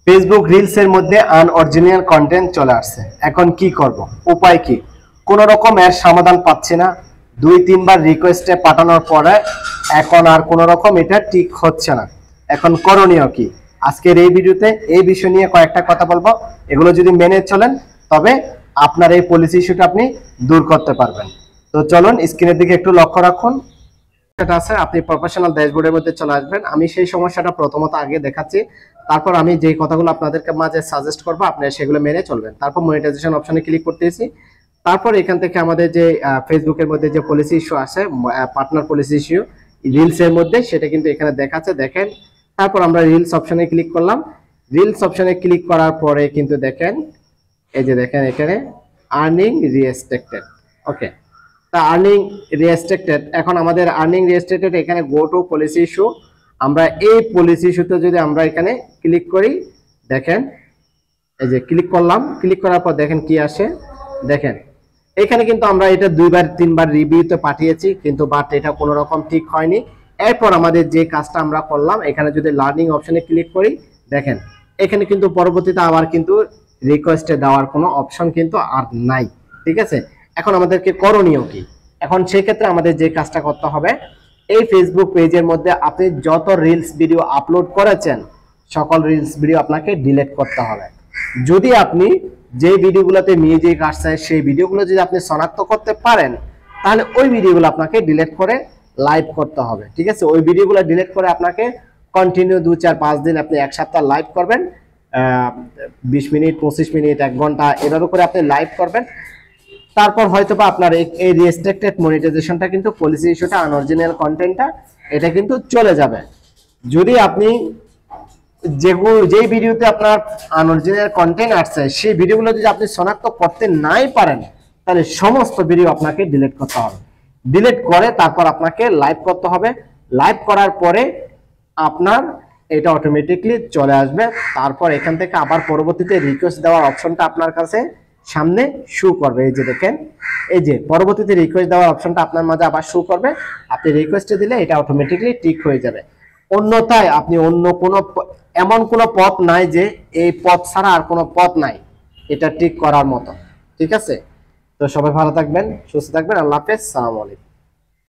Facebook reels এর মধ্যে unoriginal content চলে আসছে। এখন কি করব, উপায় কি? কোন রকম এর সমাধান পাচ্ছি না। 2-3 বার রিকোয়েস্টে পাঠানোর পরে এখন আর কোন রকম এটা ঠিক হচ্ছে না। এখন করণীয় কি? আজকের এই ভিডিওতে এই বিষয় নিয়ে কয়েকটা কথা বলবো। এগুলো যদি মেনে চলেন তবে আপনার এই পলিসি ইস্যুটা আপনি দূর করতে পারবেন। তো চলুন স্ক্রিনের দিকে একটু লক্ষ্য রাখুন। এটা আছে, আপনি প্রফেশনাল ড্যাশবোর্ডের মধ্যে চলে আসবেন। আমি সেই সমস্যাটা প্রথমত আগে দেখাচ্ছি, তারপর আমি যে কথাগুলো আপনাদেরকে মাঝে সাজেস্ট করব আপনারা সেগুলো মেনে চলবেন। তারপর মনিটাইজেশন অপশনে ক্লিক করতেছি। তারপর এখান থেকে আমাদের যে ফেসবুকের মধ্যে যে পলিসি ইস্যু আছে, পার্টনার পলিসি ইস্যু রিলস এর মধ্যে, সেটা কিন্তু এখানে দেখাচ্ছে, দেখেন। তারপর আমরা রিলস অপশনে ক্লিক করলাম। রিলস অপশনে ক্লিক করার পরে কিন্তু দেখেন, এই যে দেখেন এখানে আর্নিং রিস্ট্রিক্টেড। ওকে, তা আর্নিং রেস্ট্রিক্টেড, এখন আমাদের আর্নিং রেস্ট্রিক্টেড এখানে গো টু পলিসি ইস্যু। আমরা এই পলিসি ইস্যুতে যদি আমরা এখানে ক্লিক করি, দেখেন এই যে ক্লিক করলাম। ক্লিক করার পর দেখেন কি আসে, দেখেন এখানে কিন্তু আমরা এটা 2-3 বার রিভিউতে পাঠিয়েছি, কিন্তু বাট এটা কোনো রকম ঠিক হয়নি। এরপর আমাদের যে কাজটা আমরা করলাম, এখানে যদি লার্নিং অপশনে ক্লিক করি, দেখেন এখানে কিন্তু পরবর্তীতে আবার কিন্তু রিকোয়েস্টে দেওয়ার কোনো অপশন কিন্তু আর নাই। ঠিক আছে, এখন আমাদেরকে করণীয় কি? এখন সেই ক্ষেত্রে আমাদের যে কাজটা করতে হবে, এই ফেসবুক পেজের মধ্যে আপনি যত রিলস ভিডিও আপলোড করেছেন সকল রিলস ভিডিও আপনাকে ডিলিট করতে হবে। যদি আপনি যে ভিডিওগুলোতে মিউজিক আসছে সেই ভিডিওগুলো যদি আপনি শনাক্ত করতে পারেন, তাহলে ওই ভিডিওগুলো আপনাকে ডিলিট করে লাইভ করতে হবে। ঠিক আছে, ওই ভিডিওগুলো ডিলিট করে আপনাকে কন্টিনিউ 2-4-5 দিন আপনি এক সপ্তাহ লাইভ করবেন, 20 মিনিট 25 মিনিট 1 ঘন্টা এভাবে করে আপনি লাইভ করবেন। তারপর হয়তোবা আপনার এই রেস্ট্রিক্টেড মনিটাইজেশনটা কিন্তু পলিসি ইস্যুটা আনঅরিজিনাল কন্টেন্টটা এটা কিন্তু চলে যাবে। যদি আপনি যেই ভিডিওতে আপনার আনঅরিজিনাল কন্টেন্ট আসছে সেই ভিডিওগুলো যদি আপনি শনাক্ত করতে নাই পারেন, তাহলে সমস্ত ভিডিও আপনাকে ডিলিট করতে হবে। ডিলিট করে তারপর আপনাকে লাইভ করতে হবে। লাইভ করার পরে আপনার এটা অটোমেটিকলি চলে আসবে। তারপর এখান থেকে আবার পরবর্তীতে রিকোয়েস্ট দেওয়ার অপশনটা আপনার কাছে সামনে শো করবে। এই যে দেখেন, এই যে পরবর্তীতে রিকোয়েস্ট দেওয়ার অপশনটা আপনার মাঝে আবার শো করবে। আপনি রিকোয়েস্টে দিলে এটা অটোমেটিকলি ঠিক হয়ে যাবে। অন্যথায় আপনি অন্য কোনো এমন কোনো পথ নাই যে এই পথ ছাড়া আর কোনো পথ নাই এটা ঠিক করার মতো। ঠিক আছে, তো সবাই ভালো থাকবেন, সুস্থ থাকবেন। আল্লাহ হাফেজ, সালাম আলাইকুম।